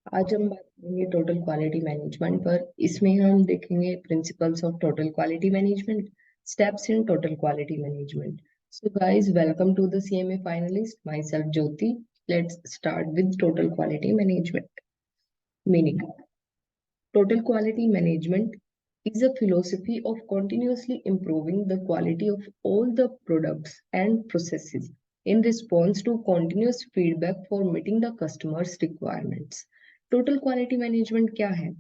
आज हम बात करेंगे टोटल क्वालिटी मैनेजमेंट पर। इसमें हम देखेंगे principles of total quality management, steps in total quality management. So guys, welcome to the CMA finalist, myself Jyoti. Let's start with total quality management meaning. Total quality management is a philosophy of continuously improving the quality of all the products and processes in response to continuous feedback for meeting the customer's requirements. Total quality management क्या है?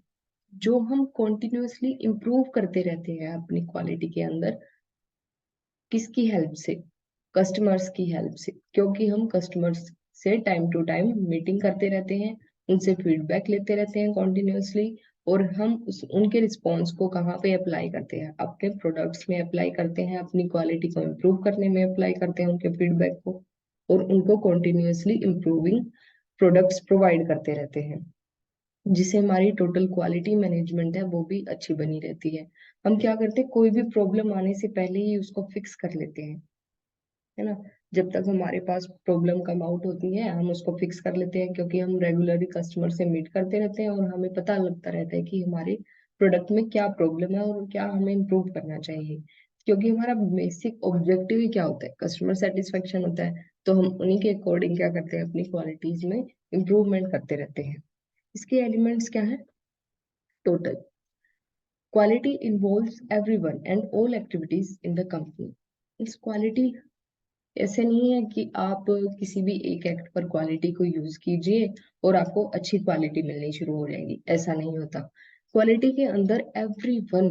जो हम continuously improve करते रहते हैं अपनी quality के अंदर। किसकी हेल्प से? कस्टमर्स की हेल्प से, क्योंकि हम कस्टमर्स से टाइम टू टाइम मीटिंग करते रहते हैं, उनसे फीडबैक लेते रहते हैं कॉन्टिन्यूसली। और हम उनके रिस्पॉन्स को कहाँ पे अप्लाई करते हैं? अपने प्रोडक्ट्स में अप्लाई करते हैं, अपनी क्वालिटी को इम्प्रूव करने में अप्लाई करते हैं उनके फीडबैक को, और उनको कॉन्टिन्यूसली इम्प्रूविंग प्रोडक्ट्स प्रोवाइड करते रहते हैं, जिससे हमारी टोटल क्वालिटी मैनेजमेंट है वो भी अच्छी बनी रहती है। हम क्या करते हैं, कोई भी प्रॉब्लम आने से पहले ही उसको फिक्स कर लेते हैं, है ना। जब तक हमारे पास प्रॉब्लम कम आउट होती है हम उसको फिक्स कर लेते हैं, क्योंकि हम रेगुलरली कस्टमर से मीट करते रहते हैं और हमें पता लगता रहता है कि हमारे प्रोडक्ट में क्या प्रॉब्लम है और क्या हमें इम्प्रूव करना चाहिए। क्योंकि हमारा बेसिक ऑब्जेक्टिव ही क्या होता है? कस्टमर सेटिस्फेक्शन होता है। तो हम उन्हीं के अकॉर्डिंग क्या करते हैं, अपनी क्वालिटीज में इम्प्रूवमेंट करते रहते हैं। इसके एलिमेंट्स क्या है? Total quality involves everyone and all activities in the company. इस क्वालिटी ऐसे नहीं है कि आप किसी भी एक एक्ट पर क्वालिटी को यूज कीजिए और आपको अच्छी क्वालिटी मिलनी शुरू हो जाएगी, ऐसा नहीं होता। क्वालिटी के अंदर एवरीवन,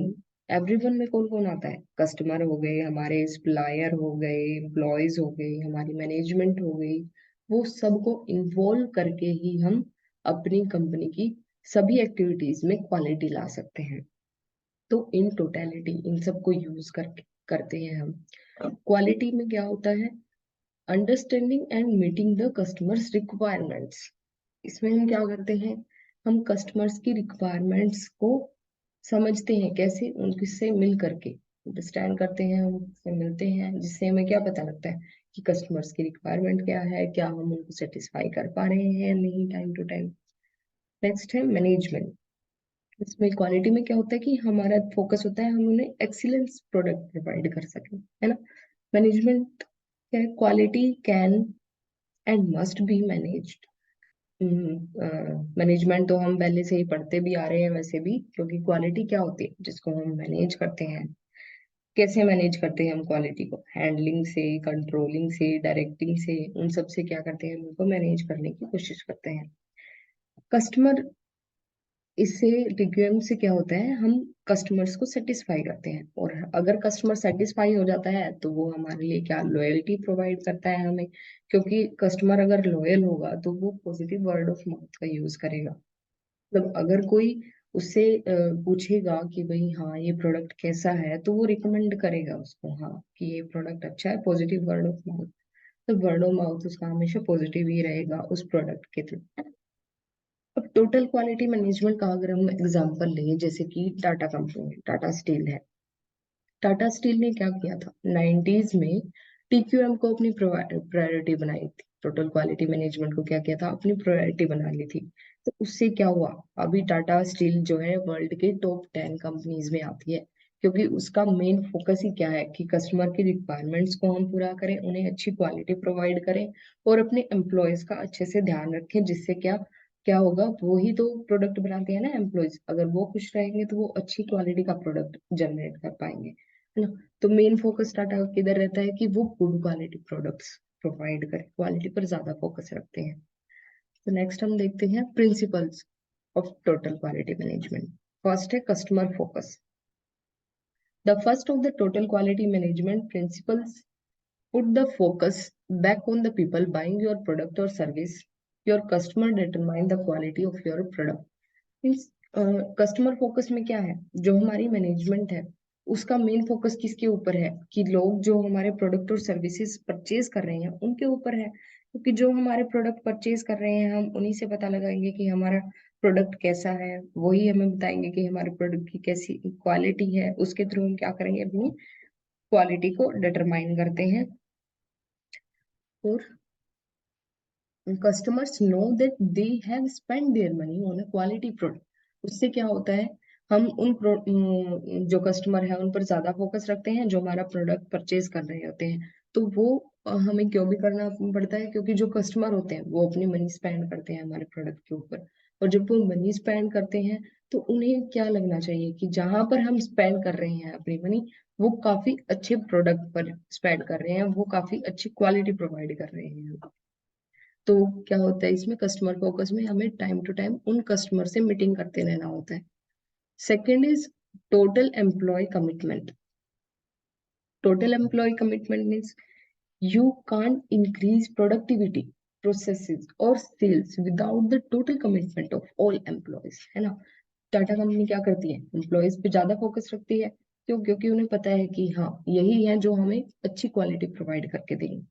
एवरीवन में कौन कौन आता है? कस्टमर हो गए, हमारे सप्लायर हो गए, एम्प्लॉयज हो गए, हमारी मैनेजमेंट हो गई। वो सबको इन्वॉल्व करके ही हम अपनी कंपनी की सभी एक्टिविटीज में क्वालिटी ला सकते हैं। तो इन टोटलिटी इन सबको यूज करके करते हैं हम। क्वालिटी में क्या होता है? Understanding and meeting the customers requirements. इसमें हम क्या करते हैं? हम कस्टमर्स की रिक्वायरमेंट्स को समझते हैं। कैसे? उनसे मिल करके अंडरस्टैंड करते हैं, उनसे मिलते हैं, जिससे हमें क्या पता लगता है कि कस्टमर्स की रिक्वायरमेंट क्या है, क्या हम उनको सेटिस्फाई कर पा रहे हैं या नहीं टाइम टू टाइम। नेक्स्ट है मैनेजमेंट। इसमें क्वालिटी में क्या होता है कि हमारा फोकस होता है हम उन्हें एक्सीलेंस प्रोडक्ट प्रोवाइड कर सकें, है ना। मैनेजमेंट क्या है? Quality can and must be managed. Management तो हम पहले से ही पढ़ते भी आ रहे हैं वैसे भी, क्योंकि क्वालिटी क्या होती है जिसको हम मैनेज करते हैं। कैसे मैनेज करते हैं हम क्वालिटी को? हैंडलिंग से, कंट्रोलिंग से, डायरेक्टिंग से, उन सब से क्या करते हैं, हम उनको मैनेज करने की कोशिश करते हैं। कस्टमर, इससे रिक्वेस्ट से क्या होता है, हम कस्टमर्स को सेटिस्फाई करते हैं, और अगर कस्टमर सेटिस्फाई हो जाता है तो वो हमारे लिए क्या, लॉयल्टी प्रोवाइड करता है हमें। क्योंकि कस्टमर अगर लॉयल होगा तो वो पॉजिटिव वर्ड ऑफ माउथ का यूज करेगा। मतलब अगर कोई उससे पूछेगा कि भाई हाँ ये प्रोडक्ट कैसा है, तो वो रिकमेंड करेगा उसको, हाँ कि ये प्रोडक्ट अच्छा है, पॉजिटिव वर्ड ऑफ माउथ। तो वर्ड ऑफ माउथ उसका हमेशा पॉजिटिव ही रहेगा उस प्रोडक्ट के थ्रू। अब टोटल क्वालिटी मैनेजमेंट का अगर हम एग्जांपल लें, जैसे कि टाटा कंपनी है, टाटा स्टील है। टाटा स्टील ने क्या किया था 90s में? टीक्यूएम को अपनी प्रायोरिटी बनाई थी। टोटल क्वालिटी मैनेजमेंट को क्या किया था, अपनी प्रायोरिटी बना ली थी। तो उससे क्या हुआ? अभी टाटा स्टील जो है वर्ल्ड के टॉप 10 कंपनीज में आती है, क्योंकि उसका मेन फोकस ही क्या है कि कस्टमर की रिक्वायरमेंट्स को हम पूरा करें, उन्हें अच्छी क्वालिटी प्रोवाइड करें, और अपने एम्प्लॉयज का अच्छे से ध्यान रखें। जिससे क्या क्या होगा, वो ही तो प्रोडक्ट बनाते हैं ना एम्प्लॉयज। अगर वो खुश रहेंगे तो वो अच्छी क्वालिटी का प्रोडक्ट जनरेट कर पाएंगे, है ना। तो मेन फोकस टाटा का किधर रहता है कि वो गुड क्वालिटी प्रोडक्ट्स प्रोवाइड करें, क्वालिटी पर ज्यादा फोकस रखते हैं। तो नेक्स्ट हम देखते हैं principles of total quality management. First है customer focus. The first of the total quality management principles put the focus back on the people buying your product or service. Your customer determine the quality of your product. Means customer focus में क्या है, जो हमारी management है उसका main focus किसके ऊपर है? कि लोग जो हमारे प्रोडक्ट और सर्विसेज परचेज कर रहे हैं उनके ऊपर है। क्योंकि जो हमारे प्रोडक्ट परचेज कर रहे हैं हम उन्हीं से पता लगाएंगे कि हमारा प्रोडक्ट कैसा है, वही हमें बताएंगे कि हमारे प्रोडक्ट की कैसी क्वालिटी है। उसके थ्रू हम क्या करेंगे, अपनी क्वालिटी को डिटरमाइन करते हैं। और customers know that they have spent their money on a quality product. उससे क्या होता है, हम जो कस्टमर है उन पर ज्यादा फोकस रखते हैं जो हमारा प्रोडक्ट परचेज कर रहे होते हैं। तो वो हमें क्यों भी करना पड़ता है, क्योंकि जो कस्टमर होते हैं वो अपनी मनी स्पेंड करते हैं हमारे प्रोडक्ट के ऊपर। और जब वो मनी स्पेंड करते हैं तो उन्हें क्या लगना चाहिए कि जहां पर हम स्पेंड कर रहे हैं अपनी मनी, वो काफी अच्छे प्रोडक्ट पर स्पेंड कर रहे हैं, वो काफी अच्छी क्वालिटी प्रोवाइड कर रहे हैं। तो क्या होता है इसमें, कस्टमर फोकस में हमें टाइम टू टाइम उन कस्टमर से मीटिंग करते रहना होता है। Second is total employee commitment. Total employee commitment means you can't increase productivity, processes or sales without the total commitment of all employees, है ना। टाटा कंपनी क्या करती है, एम्प्लॉयज पे ज्यादा फोकस रखती है। क्यों? क्योंकि उन्हें पता है कि हाँ यही है जो हमें अच्छी क्वालिटी प्रोवाइड करके देंगे।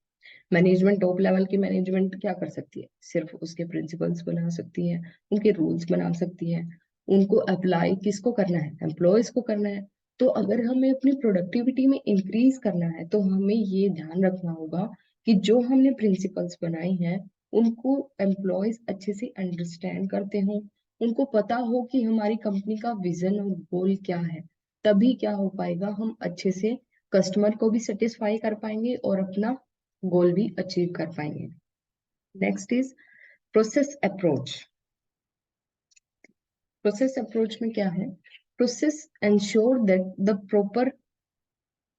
मैनेजमेंट, टॉप लेवल की मैनेजमेंट क्या कर सकती है, सिर्फ उसके प्रिंसिपल्स बना सकती है, उनके रूल्स बना सकती है। उनको अप्लाई किसको करना है, एम्प्लॉयज को करना है। तो अगर हमें अपनी प्रोडक्टिविटी में इंक्रीज करना है तो हमें ये ध्यान रखना होगा कि जो हमने प्रिंसिपल्स बनाए हैं उनको एम्प्लॉयज अच्छे से अंडरस्टैंड करते हो, उनको पता हो कि हमारी कंपनी का विजन और गोल क्या है। तभी क्या हो पाएगा, हम अच्छे से कस्टमर को भी सेटिस्फाई कर पाएंगे और अपना गोल भी अचीव कर पाएंगे। Next is process approach. Process approach में क्या है, process ensure that the proper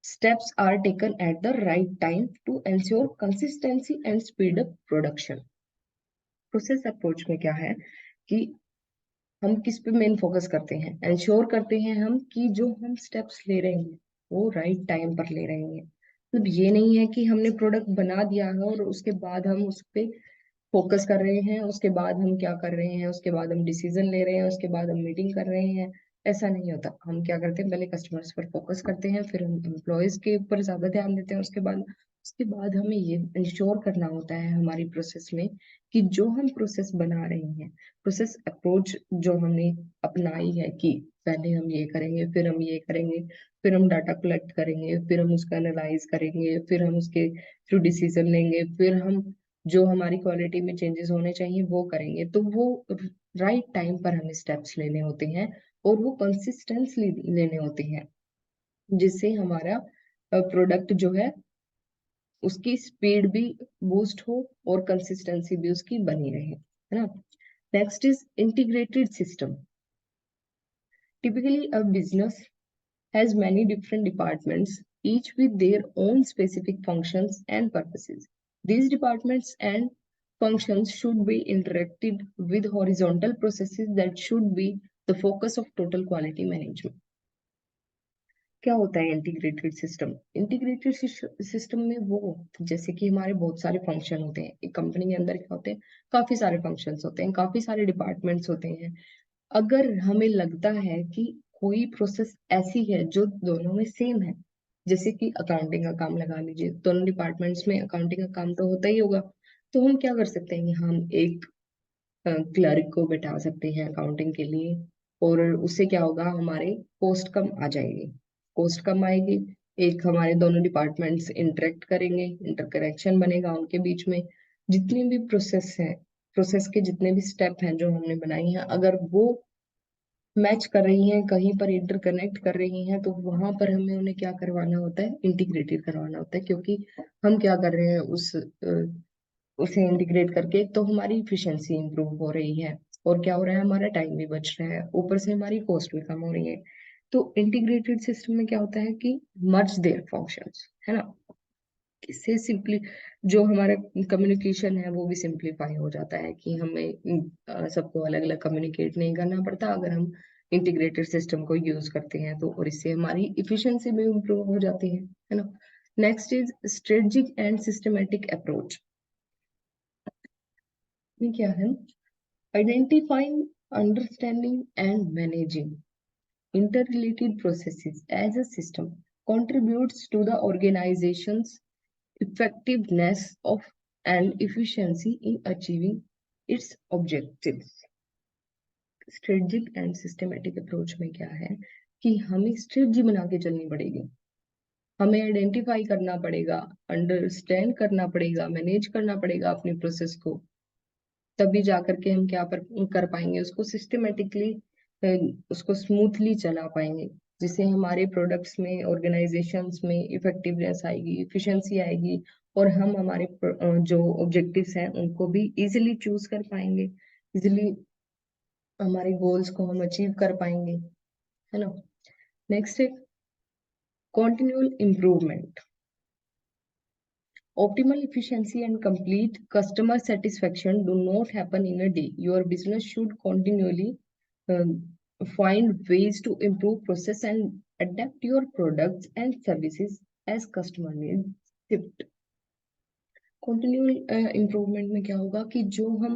steps are taken at the right time to ensure consistency and speed up production. Process approach में क्या है कि हम किस पे मेन फोकस करते हैं, एंश्योर करते हैं हम कि जो हम स्टेप्स ले रहे हैं वो राइट टाइम पर ले रहे हैं। मतलब ये नहीं है कि हमने प्रोडक्ट बना दिया है और उसके बाद हम उस पे फोकस कर रहे हैं, उसके बाद हम क्या कर रहे हैं, उसके बाद हम डिसीजन ले रहे हैं, उसके बाद हम मीटिंग कर रहे हैं। ऐसा नहीं होता। हम क्या करते हैं, पहले कस्टमर्स पर फोकस करते हैं, फिर हम एम्प्लॉयज के ऊपर ज्यादा ध्यान देते हैं, उसके बाद हमें ये इंश्योर करना होता है हमारी प्रोसेस में कि जो हम प्रोसेस बना रहे हैं, प्रोसेस अप्रोच जो हमने अपनाई है कि पहले हम ये करेंगे, फिर हम ये करेंगे, फिर हम डाटा कलेक्ट करेंगे, फिर हम उसका एनालाइज करेंगे, फिर हम उसके थ्रू डिसीजन लेंगे, फिर हम जो हमारी क्वालिटी में चेंजेस होने चाहिए वो करेंगे। तो वो राइट टाइम पर हमें स्टेप्स लेने होते हैं और वो कंसिस्टेंसली लेने होते हैं, जिससे हमारा प्रोडक्ट जो है उसकी स्पीड भी बूस्ट हो और कंसिस्टेंसी भी उसकी बनी रहे, है ना। Next is integrated system. Typically a business has many different departments, each with their own specific functions and purposes. These departments and functions should be interacted with horizontal processes that should be the focus of total quality management. क्या होता है integrated system? Integrated system में वो, जैसे कि हमारे बहुत सारे फंक्शन होते हैं एक कंपनी के अंदर, क्या होते हैं, काफी सारे फंक्शंस होते हैं, काफी सारे डिपार्टमेंट्स होते हैं। अगर हमें लगता है कि कोई प्रोसेस ऐसी है जो दोनों में सेम है, जैसे कि अकाउंटिंग का काम लगा लीजिए, दोनों डिपार्टमेंट्स में अकाउंटिंग का काम तो होता ही होगा। तो हम क्या कर सकते हैं, हम एक क्लर्क को बैठा सकते हैं अकाउंटिंग के लिए, और उससे क्या होगा, हमारे कॉस्ट कम आ जाएगी, कॉस्ट कम आएगी। एक हमारे दोनों डिपार्टमेंट्स इंटरेक्ट करेंगे, इंटरकनेक्शन बनेगा उनके बीच में। जितनी भी प्रोसेस है, प्रोसेस के जितने भी स्टेप हैं जो हमने बनाई हैं, अगर वो मैच कर रही हैं, कहीं पर इंटरकनेक्ट कर रही हैं, तो वहां पर हमें उन्हें क्या करवाना होता है, इंटीग्रेटेड करवाना होता है। क्योंकि हम क्या कर रहे हैं, उसे इंटीग्रेट करके तो हमारी इफिशिएंसी इंप्रूव हो रही है, और क्या हो रहा है, हमारा टाइम भी बच रहा है, ऊपर से हमारी कॉस्ट भी कम हो रही है। तो इंटीग्रेटेड सिस्टम में क्या होता है कि मर्ज देयर फंक्शंस, है ना। इससे सिंपली जो हमारा कम्युनिकेशन है वो भी सिंप्लीफाई हो जाता है कि हमें सबको अलग अलग कम्युनिकेट नहीं करना पड़ता अगर हम इंटीग्रेटेड सिस्टम को यूज करते हैं तो, और इससे हमारी इफिशिएंसी भी इम्प्रूव हो जाती है ना। Next is strategic and systematic approach. ये क्या है, identifying, understanding, and managing interrelated processes as a system contributes to the organization's effectiveness of and efficiency in achieving its objectives. Strategic and systematic approach में क्या है कि हमें strategy बना के चलनी पड़ेगी, हमें आइडेंटिफाई करना पड़ेगा, अंडरस्टैंड करना पड़ेगा, मैनेज करना पड़ेगा अपनी प्रोसेस को, तभी जा करके हम क्या कर पाएंगे, उसको सिस्टमेटिकली, उसको स्मूथली चला पाएंगे, जिससे हमारे प्रोडक्ट्स में, ऑर्गेनाइजेशंस में इफेक्टिवनेस आएगी, इफिशिएंसी आएगी, और हम हमारे जो ऑब्जेक्टिव्स हैं उनको भी इजीली चूज कर पाएंगे, इजीली हमारे गोल्स को हम अचीव कर पाएंगे, है ना। नेक्स्ट है continual improvement. Optimal efficiency and complete customer satisfaction do not happen in a day. Your business should continually um, find ways to improve process and adapt your products and services as customer needs shift. Continual improvement में क्या होगा कि जो हम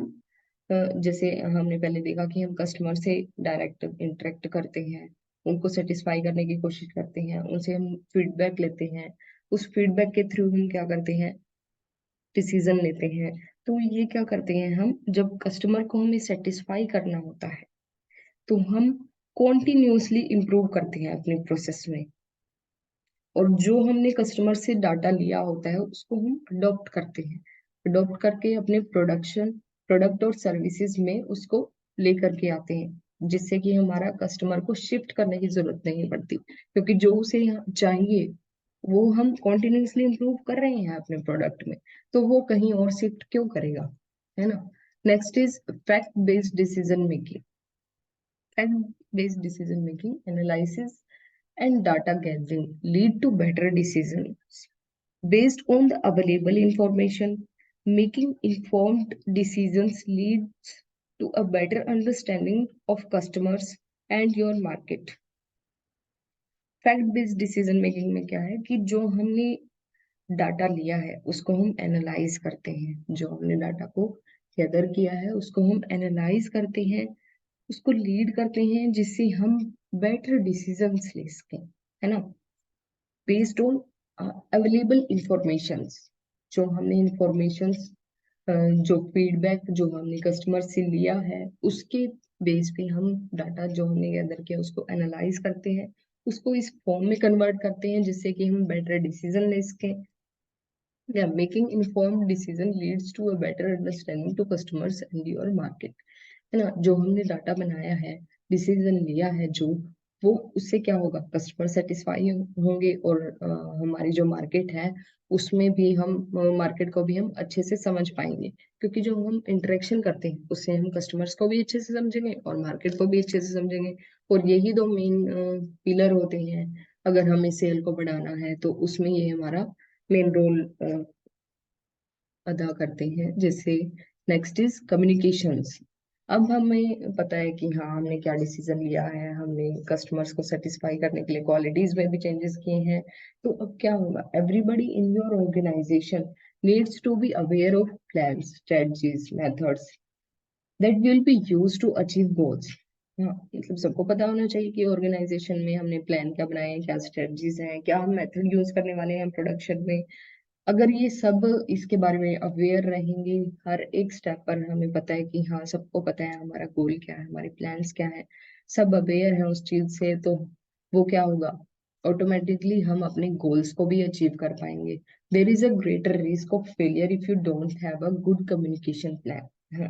जैसे हमने पहले देखा कि हम कस्टमर से डायरेक्ट इंटरेक्ट करते हैं, उनको सेटिस्फाई करने की कोशिश करते हैं, उनसे हम फीडबैक लेते हैं, उस फीडबैक के थ्रू हम क्या करते हैं, डिसीजन लेते हैं। तो ये क्या करते हैं, हम जब कस्टमर को हमें सेटिस्फाई करना होता है तो हम कॉन्टिन्यूसली इम्प्रूव करते हैं अपने प्रोसेस में, और जो हमने कस्टमर से डाटा लिया होता है उसको हम अडॉप्ट करते हैं, अडॉप्ट करके अपने प्रोडक्ट और सर्विसेज में उसको लेकर के आते हैं, जिससे कि हमारा कस्टमर को शिफ्ट करने की जरूरत नहीं पड़ती, क्योंकि जो उसे चाहिए वो हम कॉन्टिन्यूसली इम्प्रूव कर रहे हैं अपने प्रोडक्ट में, तो वो कहीं और शिफ्ट क्यों करेगा, है ना। Next is fact based decision making. Fact based decision making, analysis, and data gathering lead to better decisions based on the available information. Making informed decisions leads to a better understanding of customers and your market. Fact based decision making में क्या है कि जो हमने data लिया है उसको हम एनालाइज करते हैं, जो हमने डाटा को गैदर किया है उसको हम एनालाइज करते हैं, उसको लीड करते हैं, जिससे हम बेटर डिसीजंस ले सकें, है ना, बेस्ड ऑन अवेलेबल इंफॉर्मेशंस। जो हमने इंफॉर्मेशंस, जो फीडबैक जो हमने कस्टमर से लिया है उसके बेस पे हम डाटा जो हमने गैदर किया उसको एनालाइज करते हैं, उसको इस फॉर्म में कन्वर्ट करते हैं जिससे कि हम बेटर डिसीजन ले सकें। Yeah, making informed decision leads to a better understanding to customers and your market, है ना। जो हमने डाटा बनाया है, डिसीजन लिया है, जो वो उससे क्या होगा, कस्टमर सेटिस्फाई होंगे, और हमारी जो मार्केट है उसमें भी हम, मार्केट को भी हम अच्छे से समझ पाएंगे, क्योंकि जो हम इंटरेक्शन करते हैं उससे हम कस्टमर्स को भी अच्छे से समझेंगे और मार्केट को भी अच्छे से समझेंगे, और यही दो मेन पिलर होते हैं अगर हमें सेल को बढ़ाना है, तो उसमें ये हमारा मेन रोल अदा करते हैं। जैसे नेक्स्ट इज कम्युनिकेशंस। अब हमें पता है कि हाँ हमने क्या डिसीजन लिया है, हमने कस्टमर्स को सेटिस्फाई करने के लिए क्वालिटीज में भी चेंजेस किए हैं, तो अब क्या होगा, everybody in your organization needs to be aware of plans, strategies, methods that will be used to achieve goals. हाँ, मतलब सबको पता होना चाहिए कि ऑर्गेनाइजेशन में हमने प्लान क्या बनाए हैं, क्या स्ट्रेटजीज हैं, क्या हम मेथड यूज करने वाले हैं प्रोडक्शन में। अगर ये सब इसके बारे में अवेयर रहेंगे, हर एक स्टेप पर हमें पता है कि हाँ सबको पता है हमारा गोल क्या है, हमारे प्लान्स क्या है, सब अवेयर है उस चीज से, तो वो क्या होगा, ऑटोमेटिकली हम अपने गोल्स को भी अचीव कर पाएंगे। There is a greater risk of failure if you don't have a good communication plan, है।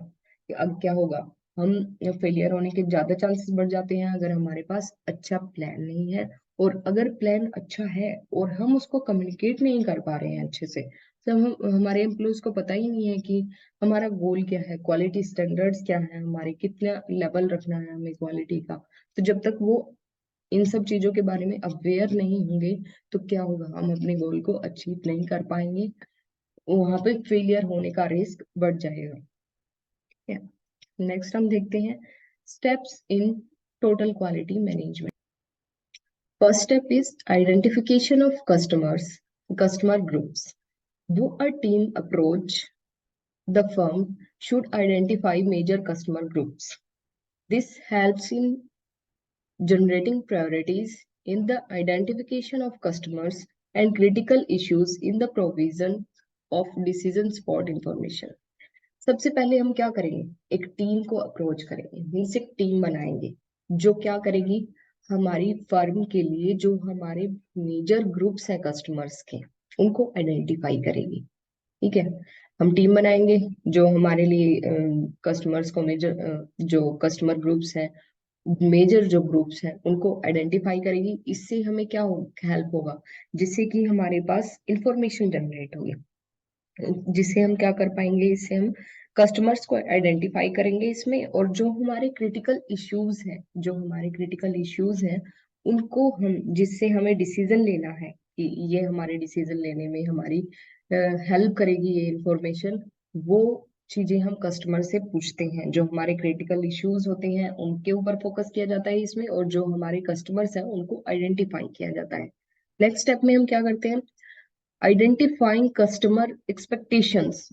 अब क्या होगा, हम फेलियर होने के ज्यादा चांसेस बढ़ जाते हैं अगर हमारे पास अच्छा प्लान नहीं है, और अगर प्लान अच्छा है और हम उसको कम्युनिकेट नहीं कर पा रहे हैं अच्छे से, जब हम, हमारे एम्प्लॉयज को पता ही नहीं है कि हमारा गोल क्या है, क्वालिटी स्टैंडर्ड्स क्या है, हमारे कितना लेवल रखना है हमें क्वालिटी का, तो जब तक वो इन सब चीजों के बारे में अवेयर नहीं होंगे तो क्या होगा, हम अपने गोल को अचीव नहीं कर पाएंगे, वहां पे फेलियर होने का रिस्क बढ़ जाएगा। नेक्स्ट हम देखते हैं steps in total quality management. First step is identification of customer groups. Do a team approach, the firm should identify major customer groups. This helps in generating priorities in the identification of customers and critical issues in the provision of decision support information. सबसे पहले हम क्या करेंगे, एक team को approach करेंगे, means एक team बनाएंगे जो क्या करेगी, हमारी फर्म के लिए जो हमारे मेजर ग्रुप्स हैं कस्टमर्स के, उनको आइडेंटिफाई करेगी, ठीक है। हम टीम बनाएंगे जो हमारे लिए कस्टमर्स को मेजर जो कस्टमर ग्रुप्स हैं, मेजर जो ग्रुप्स हैं उनको आइडेंटिफाई करेगी। इससे हमें क्या हेल्प होगा, जिससे कि हमारे पास इंफॉर्मेशन जनरेट होगी, जिससे हम क्या कर पाएंगे, इससे हम कस्टमर्स को आइडेंटिफाई करेंगे इसमें, और जो हमारे क्रिटिकल इश्यूज हैं उनको हम, जिससे हमें डिसीजन लेना है कि ये हमारे डिसीजन लेने में हमारी हेल्प करेगी ये इंफॉर्मेशन, वो चीजें हम कस्टमर से पूछते हैं। जो हमारे क्रिटिकल इश्यूज होते हैं उनके ऊपर फोकस किया जाता है इसमें, और जो हमारे कस्टमर्स हैं उनको आइडेंटिफाई किया जाता है। नेक्स्ट स्टेप में हम क्या करते हैं, आइडेंटिफाइंग कस्टमर एक्सपेक्टेशंस।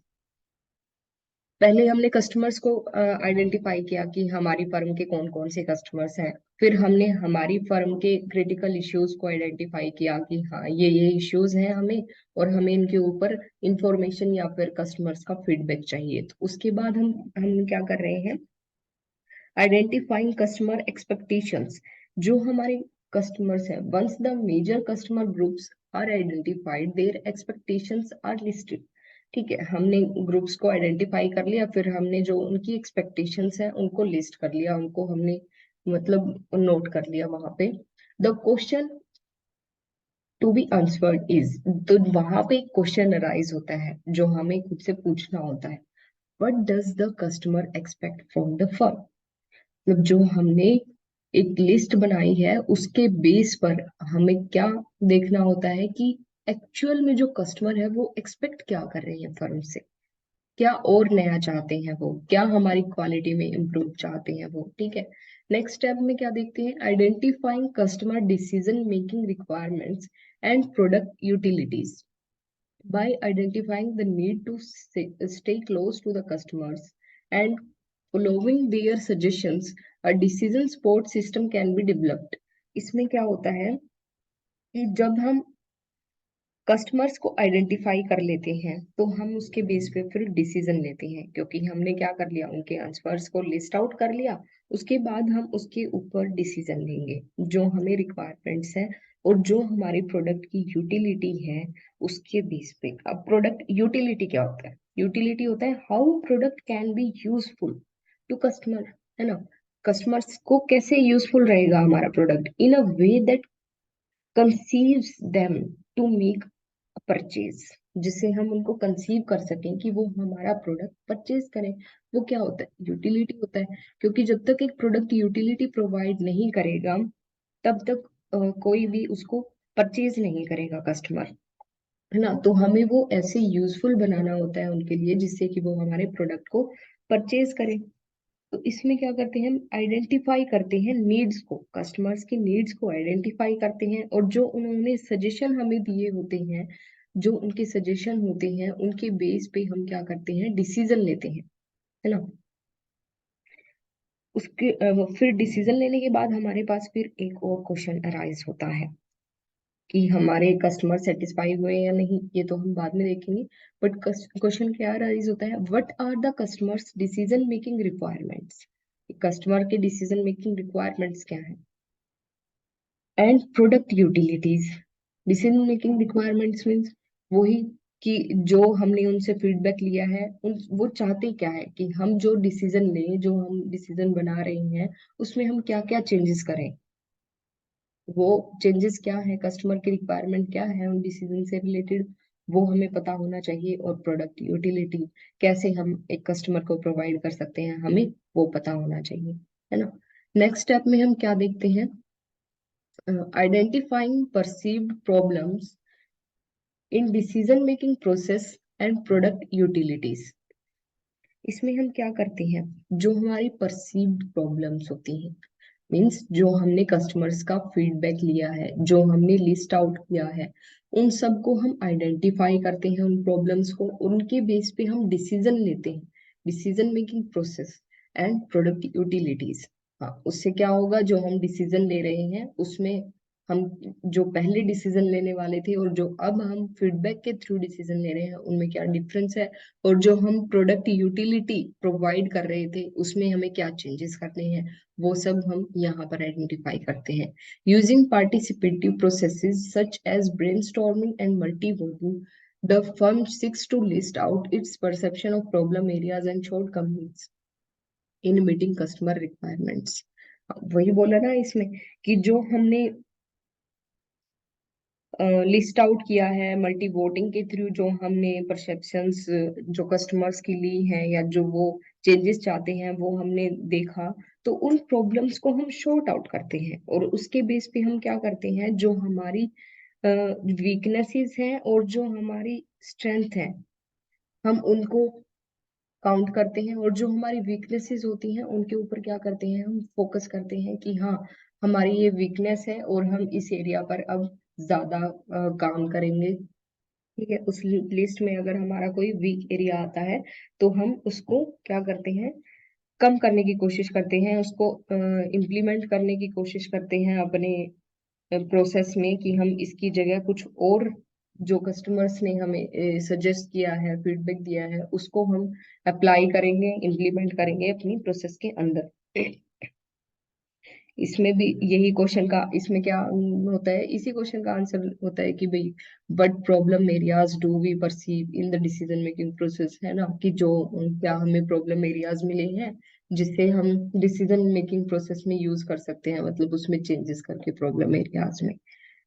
पहले हमने कस्टमर्स को आइडेंटिफाई किया कि हमारी फर्म के कौन कौन से कस्टमर्स हैं। फिर हमने हमारी फर्म के क्रिटिकल इश्यूज को आइडेंटिफाई किया कि हाँ ये इश्यूज हैं हमें, और हमें इनके ऊपर इंफॉर्मेशन या फिर कस्टमर्स का फीडबैक चाहिए। तो उसके बाद हम क्या कर रहे हैं, आइडेंटिफाइंग कस्टमर एक्सपेक्टेशंस। जो हमारे कस्टमर्स हैं, once the major customer groups are identified, their expectations are listed. ठीक है, हमने ग्रुप्स को आइडेंटिफाई कर लिया, फिर हमने जो उनकी एक्सपेक्टेशंस हैं उनको लिस्ट कर लिया, उनको हमने मतलब नोट कर लिया वहां पे। The question to be answered is, तो वहां पे एक क्वेश्चन अराइज होता है जो हमें खुद से पूछना होता है, what does the customer expect from the firm. मतलब जो हमने एक लिस्ट बनाई है उसके बेस पर हमें क्या देखना होता है कि एक्चुअल में जो कस्टमर है वो एक्सपेक्ट क्या कर रहे हैं फर्म से, क्या और नया चाहते हैं वो, क्या हमारी क्वालिटी में इम्प्रूव चाहते हैं वो। ठीक है, नेक्स्ट स्टेप में क्या देखते हैं, identifying customer decision making requirements and product utilities. by identifying the need to stay close to the customers and following their suggestions, a decision support system can be developed। इसमें क्या होता है कि जब हम कस्टमर्स को आइडेंटिफाई कर लेते हैं तो हम उसके बेस पे फिर डिसीजन लेते हैं, क्योंकि हमने क्या कर लिया, उनके आंसर्स को लिस्ट आउट कर लिया। उसके बाद हम उसके ऊपर डिसीजन लेंगे जो हमें रिक्वायरमेंट्स है और जो हमारे प्रोडक्ट की यूटिलिटी है उसके बेस पे। अब प्रोडक्ट यूटिलिटी क्या होता है, यूटिलिटी होता है how product can be useful to customer, है ना। कस्टमर्स को कैसे यूजफुल रहेगा हमारा product, in a way that conceives them to make purchase, जिससे हम उनको कंसीव कर सकें कि वो हमारा प्रोडक्ट परचेज करें। वो क्या होता है, यूटिलिटी होता है, क्योंकि जब तक एक प्रोडक्ट यूटिलिटी प्रोवाइड नहीं करेगा तब तक कोई भी उसको परचेज नहीं करेगा कस्टमर, है ना। तो हमें वो ऐसे यूजफुल बनाना होता है उनके लिए जिससे कि वो हमारे प्रोडक्ट को परचेज करें। तो इसमें क्या करते हैं, आइडेंटिफाई करते हैं नीड्स को, कस्टमर्स की नीड्स को आइडेंटिफाई करते हैं, और जो उन्होंने सजेशन हमें दिए होते हैं, जो उनके सजेशन होते हैं उनके बेस पे हम क्या करते हैं, डिसीजन लेते हैं, है ना। फिर डिसीजन लेने के बाद हमारे पास फिर एक और क्वेश्चन अराइज होता है कि हमारे कस्टमर सेटिस्फाई हुए या नहीं, ये तो हम बाद में देखेंगे। बट क्वेश्चन क्या राइज होता है, what are the customers decision making requirements. Customer के डिसीजन मेकिंग रिक्वायरमेंट्स क्या है, and product utilities. Decision making requirements means वही कि जो हमने उनसे फीडबैक लिया है उन वो चाहते क्या है कि हम जो डिसीजन लें, जो हम डिसीजन बना रहे हैं उसमें हम क्या क्या चेंजेस करें, वो चेंजेस क्या है, कस्टमर की रिक्वायरमेंट क्या है उन डिसीजन से रिलेटेड, वो हमें पता होना चाहिए। और प्रोडक्ट यूटिलिटी, कैसे हम एक कस्टमर को प्रोवाइड कर सकते हैं, हमें वो पता होना चाहिए, है ना। नेक्स्ट स्टेप में हम क्या देखते हैं, identifying perceived problems in decision making process and product utilities. इसमें हम क्या करते हैं, जो हमारी परसीव्ड प्रॉब्लम्स होती हैं, मीन्स जो हमने कस्टमर्स का फीडबैक लिया है, जो हमने लिस्ट आउट किया है, उन सब को हम आइडेंटिफाई करते हैं, उन प्रॉब्लम्स को, उनके बेस पे हम डिसीजन लेते हैं, decision making process and product utilities. हाँ, उससे क्या होगा, जो हम डिसीजन ले रहे हैं उसमें हम जो पहले डिसीजन लेने वाले थे और जो अब हम फीडबैक के थ्रू डिसीजन ले रहे हैं उनमें क्या डिफरेंस है, और जो हम प्रोडक्ट यूटिलिटी प्रोवाइड कर रहे थे उसमें हमें क्या चेंजेस करने हैं, वो सब हम यहाँ पर आइडेंटिफाई करते हैं। Using participative processes such as brainstorming and multi The firm seeks to list out its perception of problem areas and shortcomings in meeting customer requirements. वही बोला ना इसमें कि जो हमने लिस्ट आउट किया है मल्टी वोटिंग के थ्रू, जो हमने परसेप्शंस जो कस्टमर्स की ली हैं या जो वो चेंजेस चाहते हैं वो हमने देखा, तो उन प्रॉब्लम्स को हम शॉर्ट आउट करते हैं और उसके बेस पे हम क्या करते हैं, जो हमारी वीकनेसेस हैं और जो हमारी स्ट्रेंथ है, हम उनको काउंट करते हैं और जो हमारी वीकनेसेस होती हैं उनके ऊपर क्या करते हैं, हम फोकस करते हैं कि हाँ हमारी ये वीकनेस है और हम इस एरिया पर अब ज्यादा काम करेंगे। ठीक है, उस लिस्ट में अगर हमारा कोई वीक एरिया आता है तो हम उसको क्या करते हैं, कम करने की कोशिश करते हैं, उसको इम्प्लीमेंट करने की कोशिश करते हैं अपने प्रोसेस में कि हम इसकी जगह कुछ और जो कस्टमर्स ने हमें सजेस्ट किया है, फीडबैक दिया है, उसको हम अप्लाई करेंगे, इम्प्लीमेंट करेंगे अपनी प्रोसेस के अंदर। इसमें भी यही क्वेश्चन का, इसमें क्या होता है, इसी क्वेश्चन का आंसर होता है कि भाई what problem areas do we perceive in the decision making process, है ना, कि जो क्या हमें प्रॉब्लम एरियाज मिले हैं जिससे हम डिसीजन मेकिंग प्रोसेस में यूज कर सकते हैं, मतलब उसमें चेंजेस करके प्रॉब्लम एरियाज में।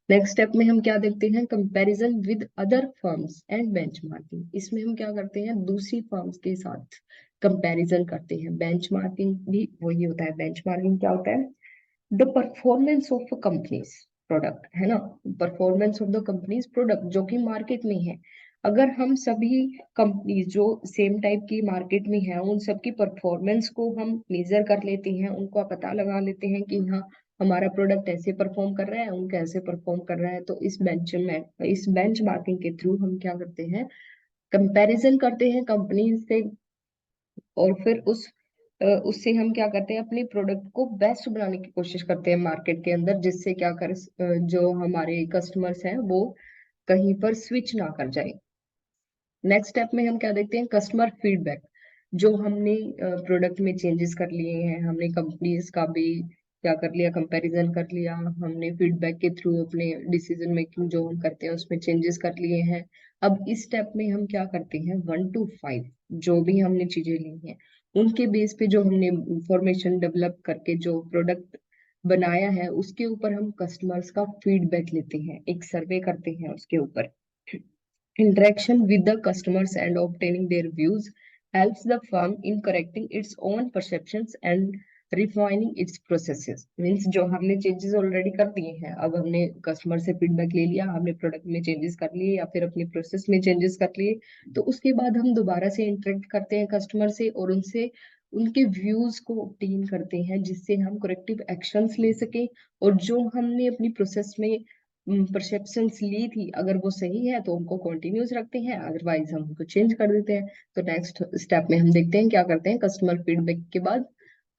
नेक्स्ट स्टेप में हम क्या देखते हैं, comparison with other firms and benchmarking. इसमें हम क्या करते हैं, दूसरी फर्म्स के साथ कंपैरिजन करते हैं। बेंचमार्किंग भी वही होता है। बेंचमार्किंग क्या होता है, the performance of companies product, है ना, performance of the companies product जो कि मार्केट में है। अगर हम सभी कंपनीज जो सेम टाइप की मार्केट में है उन सबकी परफॉर्मेंस को हम मेजर कर लेते हैं, उनको पता लगा लेते हैं कि हाँ हमारा प्रोडक्ट ऐसे परफॉर्म कर रहा है, उनका ऐसे परफॉर्म कर रहा है, तो इस बेंच मार्किंग के थ्रू हम क्या करते हैं, कंपैरिजन करते हैं कंपनी से, और फिर उससे हम क्या करते हैं, अपने प्रोडक्ट को बेस्ट बनाने की कोशिश करते हैं मार्केट के अंदर, जिससे क्या कर जो हमारे कस्टमर्स हैं वो कहीं पर स्विच ना कर जाए। नेक्स्ट स्टेप में हम क्या देखते हैं, कस्टमर फीडबैक। जो हमने प्रोडक्ट में चेंजेस कर लिए हैं, हमने कंपनीज का भी क्या कर लिया, कंपैरिजन कर लिया, हमने फीडबैक के थ्रू अपने डिसीजन मेकिंग जो हम करते हैं उसमें चेंजेस कर लिए हैं। अब इस स्टेप में हम क्या करते हैं, 1 to 5 जो भी हमने चीजें ली हैं उनके बेस पे जो हमने इंफॉर्मेशन डेवलप करके जो प्रोडक्ट बनाया है उसके ऊपर हम कस्टमर्स का फीडबैक लेते हैं, एक सर्वे करते हैं उसके ऊपर। Interaction with the customers and obtaining their views helps the firm in correcting its own perceptions and refining its processes. Means जो हमने चेंजेस ऑलरेडी कर दिए हैं, अब हमने कस्टमर से फीडबैक ले लिया, हमने प्रोडक्ट में चेंजेस कर लिए या फिर अपनी प्रोसेस में चेंजेस कर लिए, तो उसके बाद हम दोबारा से इंटरेक्ट करते हैं कस्टमर से और उनसे उनके व्यूज को ऑब्टेन करते हैं, जिससे हम करेक्टिव एक्शंस ले सके और जो हमने अपनी प्रोसेस में परसेप्शंस ली थी अगर वो सही है तो उनको कंटिन्यूस रखते हैं, अदरवाइज हम उनको चेंज कर देते हैं। तो नेक्स्ट स्टेप में हम देखते हैं क्या करते हैं, कस्टमर फीडबैक के बाद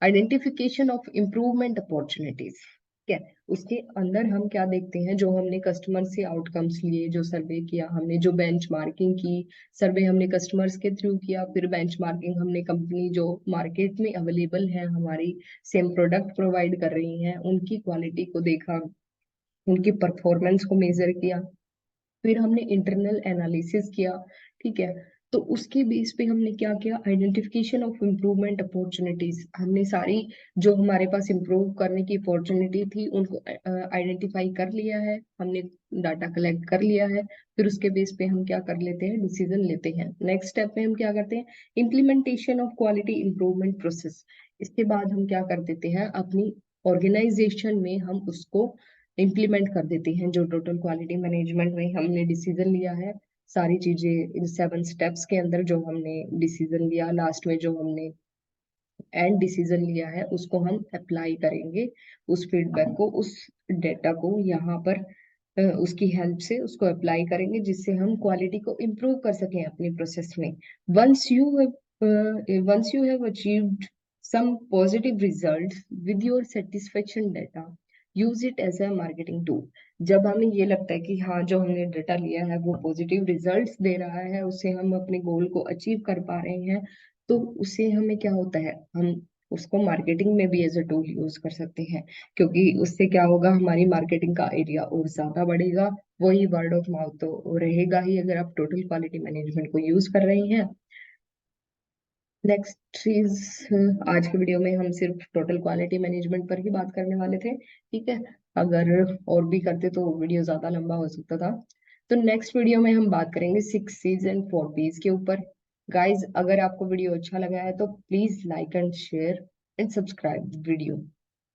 आइडेंटिफिकेशन ऑफ इम्प्रूवमेंट अपॉर्चुनिटीज। ठीक है, उसके अंदर हम क्या देखते हैं, जो हमने कस्टमर से आउटकम्स लिए, जो सर्वे किया हमने, जो बेंच मार्किंग की, सर्वे हमने कस्टमर्स के थ्रू किया, फिर बेंच मार्किंग हमने कंपनी जो मार्केट में अवेलेबल है हमारी सेम प्रोडक्ट प्रोवाइड कर रही हैं उनकी क्वालिटी को देखा, उनकी परफॉर्मेंस को मेजर किया, फिर हमने इंटरनल एनालिसिस किया। ठीक है, तो उसके बेस पे हमने क्या किया, आइडेंटिफिकेशन ऑफ इम्प्रूवमेंट अपॉर्चुनिटीज, हमने सारी जो हमारे पास इम्प्रूव करने की अपॉर्चुनिटी थी उनको आइडेंटिफाई कर लिया है, हमने डाटा कलेक्ट कर लिया है, फिर उसके बेस पे हम क्या कर लेते हैं, डिसीजन लेते हैं। नेक्स्ट स्टेप में हम क्या करते हैं, implementation of quality improvement process. इसके बाद हम क्या कर देते हैं, अपनी ऑर्गेनाइजेशन में हम उसको इम्प्लीमेंट कर देते हैं, जो टोटल क्वालिटी मैनेजमेंट में हमने डिसीजन लिया है, सारी चीजें इन 7 स्टेप्स के अंदर जो हमने डिसीजन लिया, लास्ट में जो हमने एंड डिसीजन लिया है उसको हम अप्लाई करेंगे, उस फीडबैक को, उस डेटा को यहाँ पर उसकी हेल्प से उसको अप्लाई करेंगे, जिससे हम क्वालिटी को इम्प्रूव कर सकें अपनी प्रोसेस में। Once you once you have achieved some positive results with your satisfaction data, use it as a marketing tool। जब हमें ये लगता है कि हाँ जो हमने डेटा लिया है वो पॉजिटिव रिजल्ट्स दे रहा है, उससे हम अपने गोल को अचीव कर पा रहे हैं, तो उससे हमें क्या होता है, हम उसको मार्केटिंग में भी एज अ टूल यूज कर सकते हैं, क्योंकि उससे क्या होगा, हमारी मार्केटिंग का एरिया और ज्यादा बढ़ेगा। वही वर्ड ऑफ माउथ तो रहेगा ही अगर आप टोटल क्वालिटी मैनेजमेंट को यूज कर रहे हैं। नेक्स्ट चीज, आज के वीडियो में हम सिर्फ टोटल क्वालिटी मैनेजमेंट पर ही बात करने वाले थे, ठीक है। अगर और भी करते तो वीडियो ज्यादा लंबा हो सकता था। तो नेक्स्ट वीडियो में हम बात करेंगे 6 Cs एंड 4 Ps के ऊपर। गाइज, अगर आपको वीडियो अच्छा लगा है तो please like and share and subscribe video.